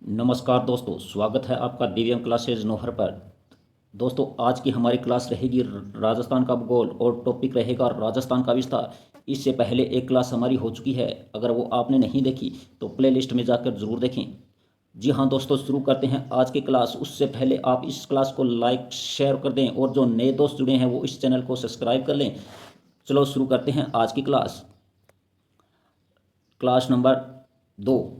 नमस्कार दोस्तों, स्वागत है आपका दिव्यम क्लासेज नोहर पर। दोस्तों, आज की हमारी क्लास रहेगी राजस्थान का भूगोल और टॉपिक रहेगा राजस्थान का विस्तार। इससे पहले एक क्लास हमारी हो चुकी है, अगर वो आपने नहीं देखी तो प्लेलिस्ट में जाकर ज़रूर देखें। जी हाँ दोस्तों, शुरू करते हैं आज की क्लास। उससे पहले आप इस क्लास को लाइक शेयर कर दें और जो नए दोस्त जुड़े हैं वो इस चैनल को सब्सक्राइब कर लें। चलो शुरू करते हैं आज की क्लास। क्लास नंबर 2,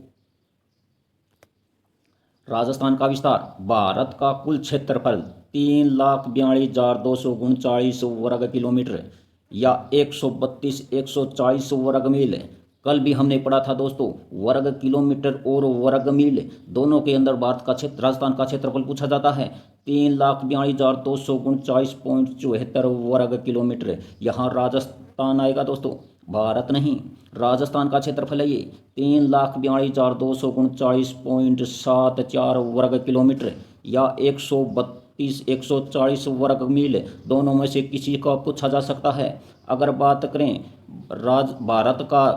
राजस्थान का विस्तार। भारत का कुल क्षेत्रफल 3,42,239 वर्ग किलोमीटर या 132,140 वर्ग मील। कल भी हमने पढ़ा था दोस्तों, वर्ग किलोमीटर और वर्ग मील दोनों के अंदर भारत का क्षेत्र, राजस्थान का क्षेत्रफल पूछा जाता है। 3,42,239.74 वर्ग किलोमीटर। यहाँ राजस्थान आएगा दोस्तों, भारत नहीं। राजस्थान का क्षेत्रफल है ये 3,42,239.74 वर्ग किलोमीटर या 132,140 वर्ग मील। दोनों में से किसी का पूछा जा सकता है। अगर बात करें भारत का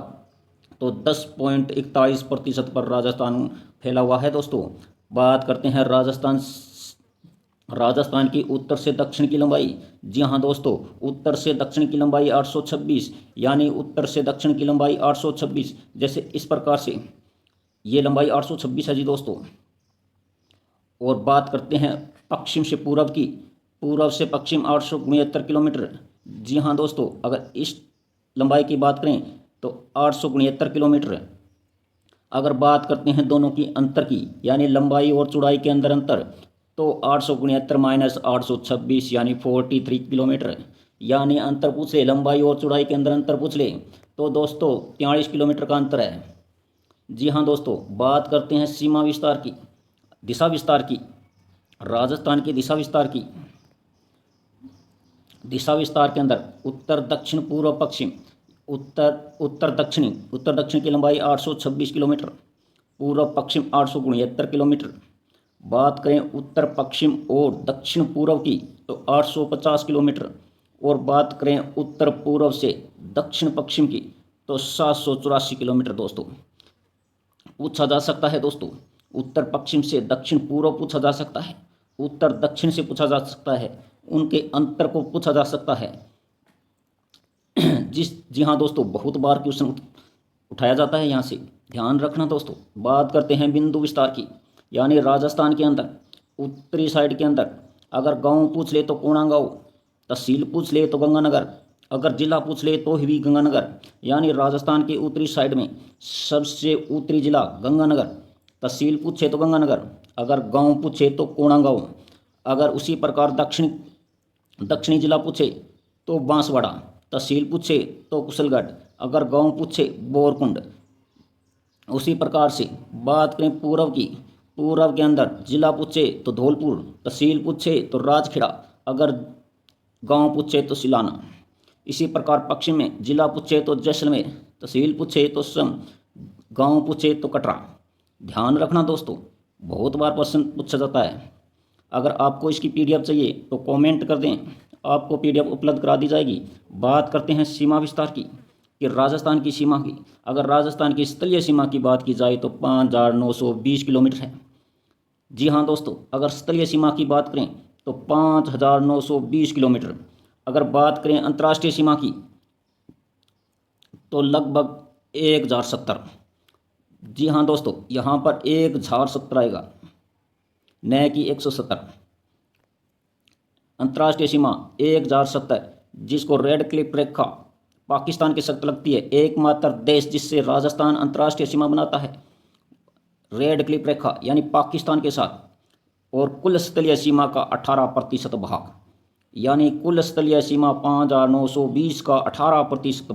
तो 10.41% पर राजस्थान फैला हुआ है दोस्तों। बात करते हैं राजस्थान की उत्तर से दक्षिण की लंबाई। जी हाँ दोस्तों, उत्तर से दक्षिण की लंबाई 826, यानी उत्तर से दक्षिण की लंबाई 826। जैसे इस प्रकार से ये लंबाई 826 है जी दोस्तों। और बात करते हैं पश्चिम से पूर्व की, पूर्व से पश्चिम 869 किलोमीटर। जी हाँ दोस्तों, अगर इस लंबाई की बात करें तो 869 किलोमीटर। अगर बात करते हैं दोनों की अंतर की, यानी लंबाई और चौड़ाई के अंदर अंतर, तो 869 माइनस 826 यानी 43 किलोमीटर। यानी अंतर पूछ ले, लंबाई और चौड़ाई के अंदर अंतर पूछ ले तो दोस्तों 43 किलोमीटर का अंतर है। जी हाँ दोस्तों, बात करते हैं सीमा विस्तार की, दिशा विस्तार की, राजस्थान की दिशा विस्तार की। दिशा विस्तार के अंदर उत्तर दक्षिण पूर्व पश्चिम, उत्तर दक्षिण की लंबाई 826 किलोमीटर, पूर्व पश्चिम 869 किलोमीटर। बात करें उत्तर पश्चिम और दक्षिण पूर्व की तो 850 किलोमीटर। और बात करें उत्तर पूर्व से दक्षिण पश्चिम की तो 784 किलोमीटर दोस्तों। पूछा जा सकता है दोस्तों, उत्तर पश्चिम से दक्षिण पूर्व पूछा जा सकता है, उत्तर दक्षिण से पूछा जा सकता है, उनके अंतर को पूछा जा सकता है। जी हाँ दोस्तों, बहुत बार क्वेश्चन उठाया जाता है, यहाँ से ध्यान रखना दोस्तों। बात करते हैं बिंदु विस्तार की, यानी राजस्थान के अंदर उत्तरी साइड के अंदर अगर गांव पूछ ले तो कोणा गांव, तहसील पूछ ले तो गंगानगर, अगर जिला पूछ ले तो भी गंगानगर। यानी राजस्थान के उत्तरी साइड में सबसे उत्तरी जिला गंगानगर, तहसील पूछे तो गंगानगर, अगर गांव पूछे तो कोणा गांव, अगर उसी प्रकार दक्षिणी जिला पूछे तो बांसवाड़ा, तहसील पूछे तो कुशलगढ़, अगर गांव पूछे बोरकुंड। उसी प्रकार से बात करें पूर्व की, पूर्व के अंदर जिला पूछे तो धौलपुर, तहसील पूछे तो राजखेड़ा, अगर गांव पूछे तो सिलाना। इसी प्रकार पश्चिम में जिला पूछे तो जैसलमेर, तहसील पूछे तो सम, गांव पूछे तो कटरा। ध्यान रखना दोस्तों, बहुत बार प्रश्न पूछा जाता है। अगर आपको इसकी पीडीएफ चाहिए तो कमेंट कर दें, आपको पीडीएफ उपलब्ध करा दी जाएगी। बात करते हैं सीमा विस्तार की, कि राजस्थान की सीमा की। अगर राजस्थान की स्थलीय सीमा की बात की जाए तो 5,920 किलोमीटर है। जी हाँ दोस्तों, अगर स्थलीय सीमा की बात करें तो 5,920 किलोमीटर। अगर बात करें अंतर्राष्ट्रीय सीमा की तो लगभग 1,070। जी हाँ दोस्तों, यहाँ पर 1,070 आएगा, न कि 170। अंतर्राष्ट्रीय सीमा 1,070, जिसको रेड क्लिफ रेखा पाकिस्तान के साथ लगती है, एकमात्र देश जिससे राजस्थान अंतर्राष्ट्रीय सीमा बनाता है, रेड क्लिफ रेखा यानी पाकिस्तान के साथ। और कुल स्थलीय सीमा का 18% भाग, यानी कुल स्थलीय सीमा 5,920 का 18%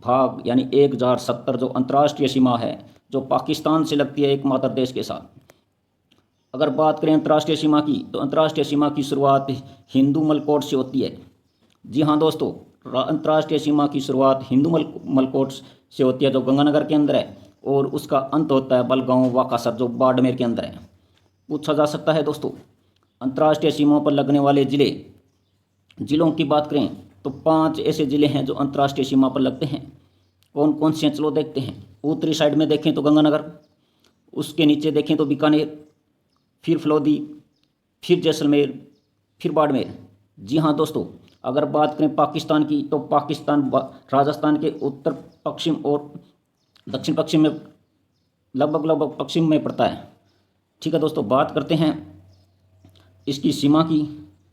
भाग यानी 1,070 जो अंतर्राष्ट्रीय सीमा है, जो पाकिस्तान से लगती है एकमात्र देश के साथ। अगर बात करें अंतर्राष्ट्रीय सीमा की तो अंतर्राष्ट्रीय सीमा की शुरुआत हिंदू मलकोट से होती है। जी हाँ दोस्तों, अंतर्राष्ट्रीय सीमा की शुरुआत हिंदू मलकोट से होती है, जो गंगानगर के अंदर है, और उसका अंत होता है बलगांव वाकासर, जो बाड़मेर के अंदर है। पूछा जा सकता है दोस्तों, अंतर्राष्ट्रीय सीमाओं पर लगने वाले जिलों की बात करें तो 5 ऐसे ज़िले हैं जो अंतर्राष्ट्रीय सीमा पर लगते हैं। कौन कौन से हैं, चलो देखते हैं। उत्तरी साइड में देखें तो गंगानगर, उसके नीचे देखें तो बीकानेर, फिर फलौदी, फिर जैसलमेर, फिर बाड़मेर। जी हाँ दोस्तों, अगर बात करें पाकिस्तान की तो पाकिस्तान राजस्थान के उत्तर पश्चिम और दक्षिण पश्चिम में लगभग लगभग पश्चिम में पड़ता है। ठीक है दोस्तों, बात करते हैं इसकी सीमा की।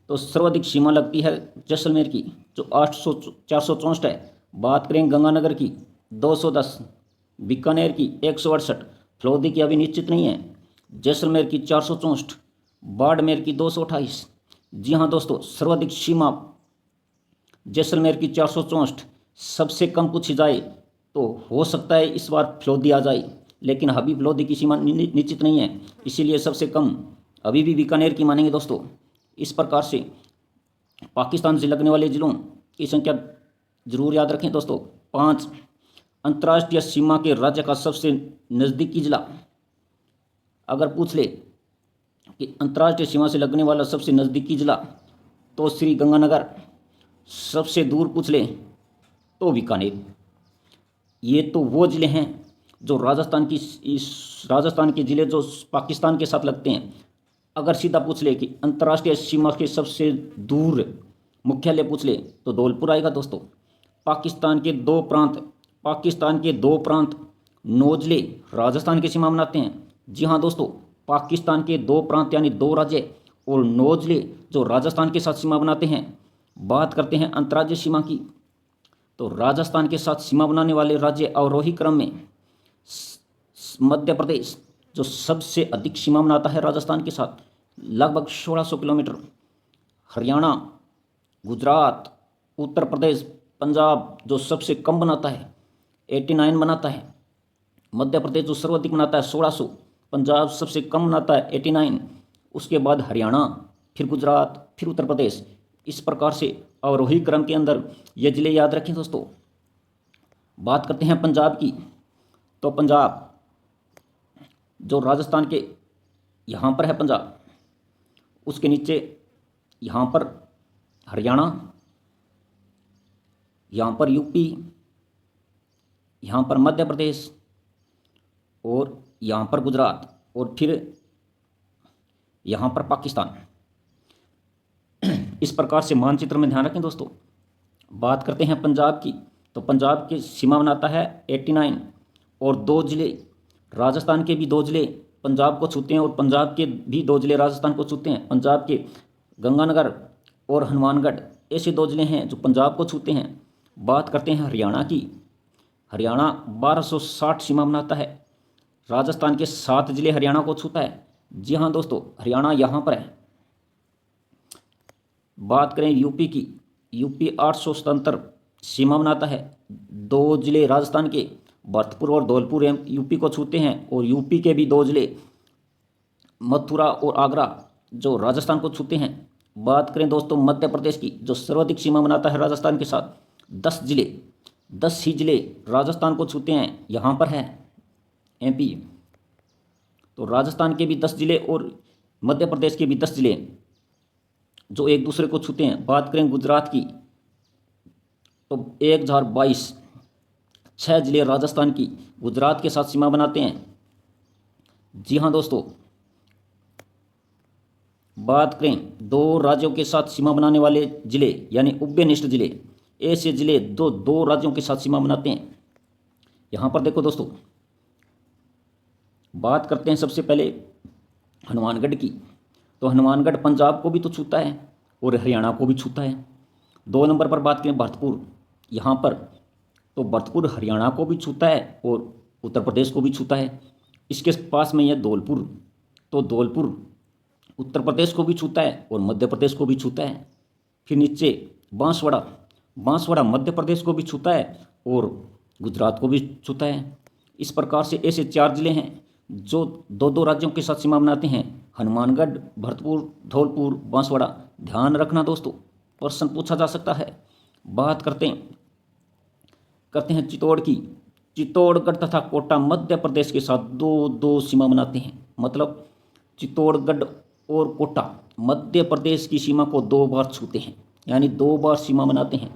तो सर्वाधिक सीमा लगती है जैसलमेर की जो 464 है। बात करें गंगानगर की 210, बीकानेर की 168, फलौदी की अभी निश्चित नहीं है, जैसलमेर की 464, बाड़मेर की 228। जी हाँ दोस्तों, सर्वाधिक सीमा जैसलमेर की 464। सबसे कम पूछी जाए तो हो सकता है इस बार फलौदी आ जाए, लेकिन अभी फलौदी की सीमा निश्चित नहीं है, इसीलिए सबसे कम अभी भी बीकानेर की मानेंगे दोस्तों। इस प्रकार से पाकिस्तान से लगने वाले जिलों की संख्या जरूर याद रखें दोस्तों। 5, अंतर्राष्ट्रीय सीमा के राज्य का सबसे नज़दीकी जिला। अगर पूछ ले कि अंतर्राष्ट्रीय सीमा से लगने वाला सबसे नज़दीकी जिला तो श्री गंगानगर, सबसे दूर पूछ ले तो बीकानेर। ये तो वो ज़िले हैं जो राजस्थान के ज़िले जो पाकिस्तान के साथ लगते हैं। अगर सीधा पूछ ले कि अंतर्राष्ट्रीय सीमा के सबसे दूर मुख्यालय पूछ ले तो धौलपुर आएगा दोस्तों। पाकिस्तान के दो प्रांत नोजले राजस्थान की सीमा बनाते हैं। जी हाँ दोस्तों, पाकिस्तान के दो प्रांत यानी 2 राज्य और नोजले जो राजस्थान के साथ सीमा बनाते हैं। बात करते हैं अंतर्राज्यीय सीमा की, तो राजस्थान के साथ सीमा बनाने वाले राज्य अवरोही क्रम में मध्य प्रदेश जो सबसे अधिक सीमा बनाता है राजस्थान के साथ, लगभग 1600 किलोमीटर। हरियाणा, गुजरात, उत्तर प्रदेश, पंजाब जो सबसे कम बनाता है 89 बनाता है। मध्य प्रदेश जो सर्वाधिक बनाता है 1600, पंजाब सबसे कम बनाता है 89, उसके बाद हरियाणा, फिर गुजरात, फिर उत्तर प्रदेश। इस प्रकार से अवरोही क्रम के अंदर ये जिले याद रखें दोस्तों। बात करते हैं पंजाब की, तो पंजाब जो राजस्थान के यहाँ पर है पंजाब, उसके नीचे यहाँ पर हरियाणा, यहाँ पर यूपी, यहाँ पर मध्य प्रदेश और यहाँ पर गुजरात और फिर यहाँ पर पाकिस्तान। इस प्रकार से मानचित्र में ध्यान रखें दोस्तों। बात करते हैं पंजाब की, तो पंजाब की सीमा बनाता है 89 और 2 जिले राजस्थान के भी 2 जिले पंजाब को छूते हैं और पंजाब के भी 2 जिले राजस्थान को छूते हैं। पंजाब के गंगानगर और हनुमानगढ़ ऐसे 2 जिले हैं जो पंजाब को छूते हैं। बात करते हैं हरियाणा की, हरियाणा 1260 सीमा बनाता है। राजस्थान के 7 जिले हरियाणा को छूता है। जी हाँ दोस्तों, हरियाणा यहाँ पर है। बात करें यूपी की, यूपी 877 सीमा बनाता है। 2 जिले राजस्थान के भरतपुर और धौलपुर यूपी को छूते हैं और यूपी के भी 2 जिले मथुरा और आगरा जो राजस्थान को छूते हैं। बात करें दोस्तों मध्य प्रदेश की, जो सर्वाधिक सीमा बनाता है राजस्थान के साथ, 10 ही जिले राजस्थान को छूते हैं। यहाँ पर है एमपी, तो राजस्थान के भी 10 जिले और मध्य प्रदेश के भी 10 जिले जो एक दूसरे को छूते हैं। बात करें गुजरात की, तो 1022 6 जिले राजस्थान की गुजरात के साथ सीमा बनाते हैं। जी हाँ दोस्तों, बात करें 2 राज्यों के साथ सीमा बनाने वाले जिले यानी उभयनिष्ठ जिले, ऐसे जिले 2 राज्यों के साथ सीमा बनाते हैं। यहाँ पर देखो दोस्तों, बात करते हैं सबसे पहले हनुमानगढ़ की, तो हनुमानगढ़ पंजाब को भी तो छूता है और हरियाणा को भी छूता है। 2 नंबर पर बात करें भरतपुर, यहाँ पर तो भरतपुर हरियाणा को भी छूता है और उत्तर प्रदेश को भी छूता है। इसके पास में यह धौलपुर, तो धौलपुर उत्तर प्रदेश को भी छूता है और मध्य प्रदेश को भी छूता है। फिर नीचे बांसवाड़ा मध्य प्रदेश को भी छूता है और गुजरात को भी छूता है। इस प्रकार से ऐसे 4 जिले हैं जो 2 राज्यों के साथ सीमा बनाते हैं, हनुमानगढ़, भरतपुर, धौलपुर, बांसवाड़ा। ध्यान रखना दोस्तों, प्रश्न पूछा जा सकता है। बात करते हैं चित्तौड़ की, चित्तौड़गढ़ तथा कोटा मध्य प्रदेश के साथ 2 सीमा बनाते हैं। मतलब चित्तौड़गढ़ और कोटा मध्य प्रदेश की सीमा को 2 बार छूते हैं, यानी 2 बार सीमा बनाते हैं।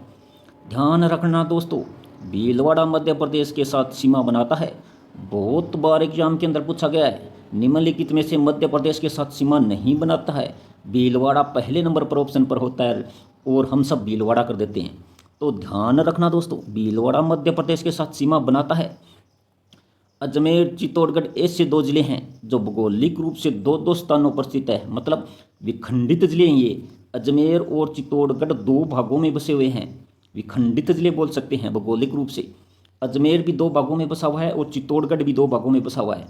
ध्यान रखना दोस्तों, भीलवाड़ा मध्य प्रदेश के साथ सीमा बनाता है, बहुत बार एग्जाम के अंदर पूछा गया है, निम्नलिखित में से मध्य प्रदेश के साथ सीमा नहीं बनाता है। भीलवाड़ा पहले नंबर पर ऑप्शन पर होता है और हम सब भीलवाड़ा कर देते हैं। तो ध्यान रखना दोस्तों, भीलवाड़ा मध्य प्रदेश के साथ सीमा बनाता है। अजमेर चित्तौड़गढ़ ऐसे दो जिले हैं जो भौगोलिक रूप से दो दो स्थानों पर स्थित है, मतलब विखंडित जिले हैं ये। अजमेर और चित्तौड़गढ़ दो भागों में बसे हुए हैं, विखंडित जिले बोल सकते हैं भौगोलिक रूप से। अजमेर भी दो भागों में बसा हुआ है और चित्तौड़गढ़ भी दो भागों में बसा हुआ है।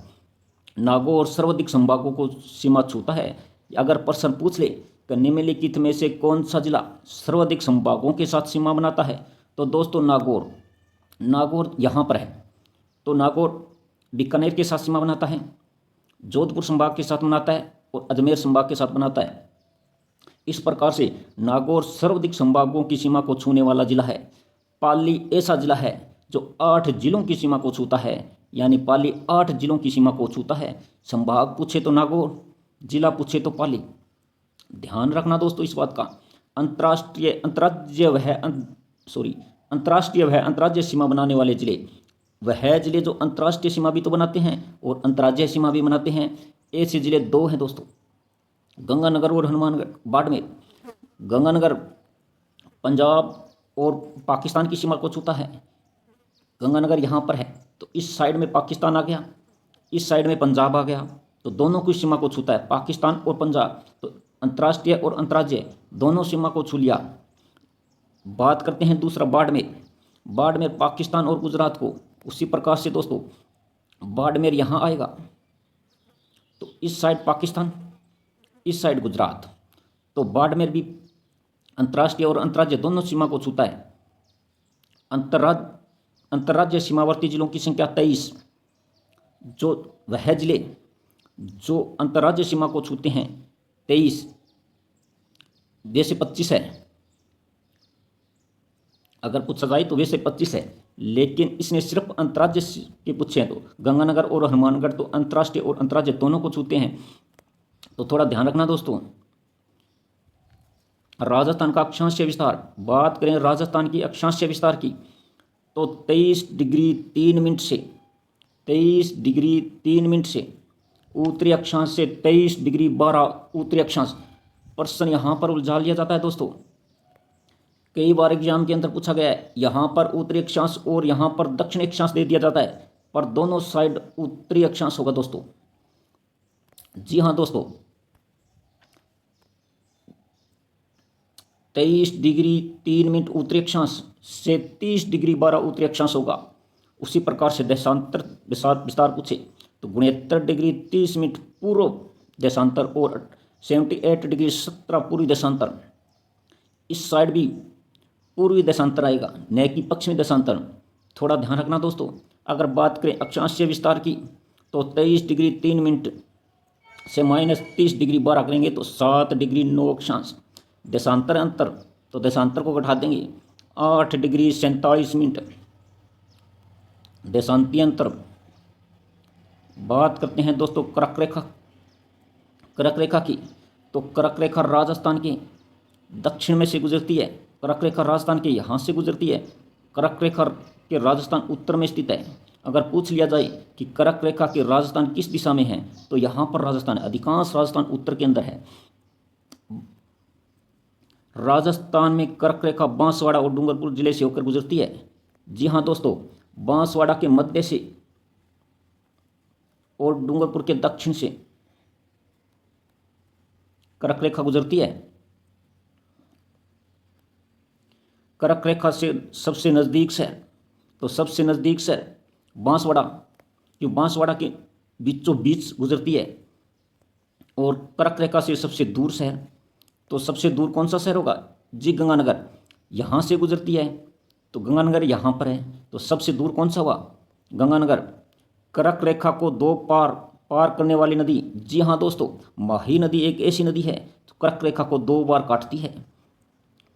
नागौर सर्वाधिक संभागों को सीमा छूता है। अगर प्रश्न पूछ ले कि निम्नलिखित में से कौन सा जिला सर्वाधिक संभागों के साथ सीमा बनाता है, तो दोस्तों नागौर, नागौर यहाँ पर है। तो नागौर बीकानेर के साथ सीमा बनाता है, जोधपुर संभाग के साथ बनाता है और अजमेर संभाग के साथ बनाता है। इस प्रकार से नागौर सर्वाधिक संभागों की सीमा को छूने वाला जिला है। पाली ऐसा जिला है जो 8 जिलों की सीमा को छूता है, यानी पाली 8 जिलों की सीमा को छूता है। संभाग पूछे तो नागौर, जिला पूछे तो पाली। ध्यान रखना दोस्तों इस बात का। अंतर्राष्ट्रीय अंतर्राज्यीय सीमा बनाने वाले जिले, वह जिले जो अंतर्राष्ट्रीय सीमा भी तो बनाते हैं और अंतर्राज्यीय सीमा भी बनाते हैं। ऐसे जिले दो हैं दोस्तों, गंगानगर और हनुमानगढ़। बाड़मेर, गंगानगर पंजाब और पाकिस्तान की सीमा को छूता है। गंगानगर यहाँ पर है तो इस साइड में पाकिस्तान आ गया, इस साइड में पंजाब आ गया, तो दोनों की सीमा को छूता है, पाकिस्तान और पंजाब। तो अंतर्राष्ट्रीय और अंतर्राज्यीय दोनों सीमा को छू लिया। बात करते हैं दूसरा बाड़मेर। बाड़मेर पाकिस्तान और गुजरात को, उसी प्रकार से दोस्तों बाड़मेर यहाँ आएगा तो इस साइड पाकिस्तान, इस साइड गुजरात। तो बाड़मेर भी अंतर्राष्ट्रीय और अंतर्राज्यीय दोनों सीमा को छूता है। अंतर्राज्यीय सीमावर्ती जिलों की संख्या 23, जो वह जिले जो अंतर्राज्यीय सीमा को छूते हैं 23, वैसे 25 है, अगर पूछा जाए तो वैसे 25 है, लेकिन इसने सिर्फ अंतर्राज्यीय के पूछे हैं। तो गंगानगर और हनुमानगढ़ तो अंतर्राष्ट्रीय और अंतर्राज्यीय दोनों को छूते हैं, तो थोड़ा ध्यान रखना दोस्तों। राजस्थान का अक्षांशीय विस्तार, बात करें राजस्थान की अक्षांशीय विस्तार की, तो 23 डिग्री 3 मिनट से 23 डिग्री 3 मिनट से उत्तरी अक्षांश से 23 डिग्री 12 उत्तरी अक्षांश। प्रश्न यहाँ पर उलझा लिया जाता है दोस्तों, कई बार एग्जाम के अंदर पूछा गया है, यहाँ पर उत्तरी अक्षांश और यहाँ पर दक्षिणी अक्षांश दे दिया जाता है, पर दोनों साइड उत्तरी अक्षांश होगा दोस्तों। जी हाँ दोस्तों, 23 डिग्री 3 मिनट उत्तरी अक्षांश से 30 डिग्री 12 उत्तरी अक्षांश होगा। उसी प्रकार से देशांतर विस्तार पूछे तो 69 डिग्री 30 मिनट पूर्व देशांतर और 78 डिग्री 17 पूर्वी देशांतर। इस साइड भी पूर्वी देशांतर आएगा, न कि पश्चिमी देशांतर। थोड़ा ध्यान रखना दोस्तों। अगर बात करें अक्षांशीय विस्तार की तो 23 डिग्री 3 मिनट से -30 डिग्री 12 करेंगे तो 7 डिग्री 9 अक्षांश। देशांतर अंतर, तो देशांतर को घटा देंगे 8 डिग्री 47 मिनट देशांतीय अंतर। बात करते हैं दोस्तों कर्क रेखा की, तो कर्क रेखा राजस्थान के दक्षिण में से गुजरती है, कर्क रेखा राजस्थान के यहाँ से गुजरती है। कर्क रेखा के राजस्थान उत्तर में स्थित है। अगर पूछ लिया जाए कि कर्क रेखा के राजस्थान किस दिशा में है, तो यहाँ पर राजस्थान है, अधिकांश राजस्थान उत्तर के अंदर है। राजस्थान में कर्क रेखा बांसवाड़ा और डूंगरपुर जिले से होकर गुजरती है। जी हाँ दोस्तों, बांसवाड़ा के मध्य से और डूंगरपुर के दक्षिण से कर्क रेखा गुजरती है। कर्क रेखा से सबसे नज़दीक शहर, तो सबसे नज़दीक शहर बांसवाड़ा, जो बांसवाड़ा के बीचों बीच गुजरती है। और कर्क रेखा से सबसे दूर शहर, तो सबसे दूर कौन सा शहर होगा? जी गंगानगर, यहाँ से गुजरती है, तो गंगानगर यहाँ पर है, तो सबसे दूर कौन सा हुआ? गंगानगर। कर्क रेखा को दो पार करने वाली नदी, जी हाँ दोस्तों, माही नदी एक ऐसी नदी है जो कर्क रेखा को 2 बार काटती है।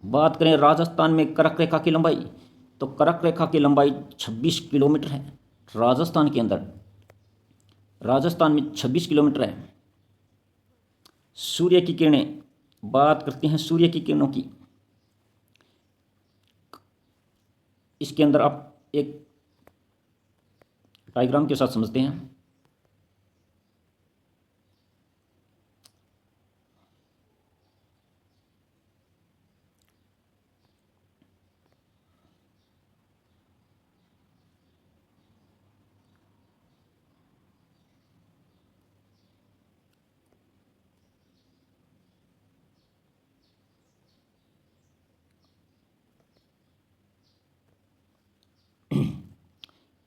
बात करें राजस्थान में कर्क रेखा की लंबाई, तो कर्क रेखा की लंबाई 26 किलोमीटर है। राजस्थान के अंदर, राजस्थान में 26 किलोमीटर है। सूर्य की किरणें, बात करते हैं सूर्य की किरणों की। इसके अंदर आप एक डायग्राम के साथ समझते हैं।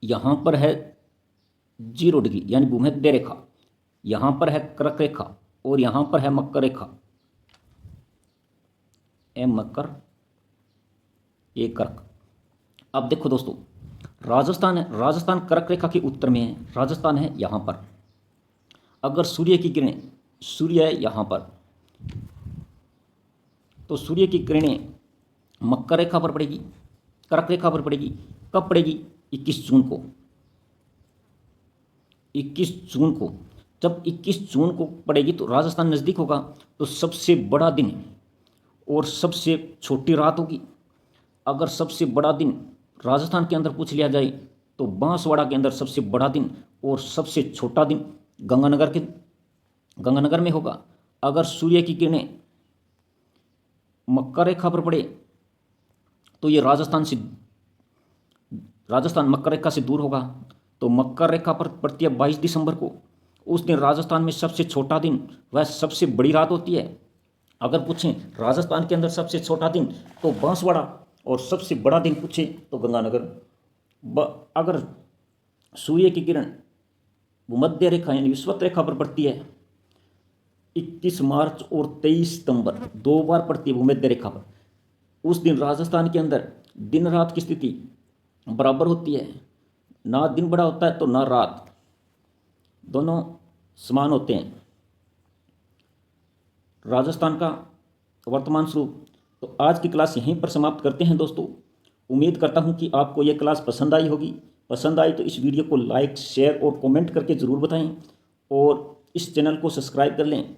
यहाँ पर है 0 डिग्री यानी भूमध्य रेखा, यहाँ पर है कर्क रेखा और यहाँ पर है मकर रेखा। मकर, ये कर्क। अब देखो दोस्तों, राजस्थान है, राजस्थान कर्क रेखा के उत्तर में है, राजस्थान है यहाँ पर। अगर सूर्य की किरणें, सूर्य है यहाँ पर, तो सूर्य की किरणें मकर रेखा पर पड़ेगी, कर्क रेखा पर पड़ेगी। कब पड़ेगी? 21 जून को। 21 जून को, जब 21 जून को पड़ेगी तो राजस्थान नज़दीक होगा, तो सबसे बड़ा दिन और सबसे छोटी रात होगी। अगर सबसे बड़ा दिन राजस्थान के अंदर पूछ लिया जाए तो बांसवाड़ा के अंदर सबसे बड़ा दिन और सबसे छोटा दिन गंगानगर में होगा। अगर सूर्य की किरणें मकर रेखा पर पड़े तो ये राजस्थान मकर रेखा से दूर होगा। तो मकर रेखा पर पड़ती है 22 दिसंबर को। उस दिन राजस्थान में सबसे छोटा दिन वह सबसे बड़ी रात होती है। अगर पूछें राजस्थान के अंदर सबसे छोटा दिन तो बांसवाड़ा, और सबसे बड़ा दिन पूछे तो गंगानगर। अगर सूर्य की किरण भूमध्य रेखा यानी विषुवत रेखा पर पड़ती है 21 मार्च और 23 सितंबर, 2 बार पड़ती है भूमध्य रेखा पर, उस दिन राजस्थान के अंदर दिन रात की स्थिति बराबर होती है। ना दिन बड़ा होता है तो ना रात, दोनों समान होते हैं। राजस्थान का वर्तमान स्वरूप। तो आज की क्लास यहीं पर समाप्त करते हैं दोस्तों। उम्मीद करता हूं कि आपको यह क्लास पसंद आई होगी। पसंद आई तो इस वीडियो को लाइक, शेयर और कमेंट करके ज़रूर बताएं, और इस चैनल को सब्सक्राइब कर लें।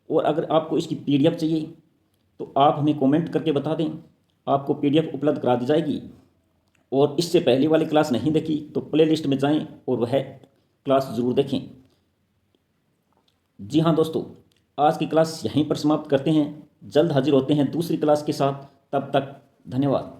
और अगर आपको इसकी PDF चाहिए तो आप हमें कमेंट करके बता दें, आपको PDF उपलब्ध करा दी जाएगी। और इससे पहले वाली क्लास नहीं देखी तो प्लेलिस्ट में जाएं और वह क्लास ज़रूर देखें। जी हाँ दोस्तों, आज की क्लास यहीं पर समाप्त करते हैं। जल्द हाजिर होते हैं दूसरी क्लास के साथ। तब तक धन्यवाद।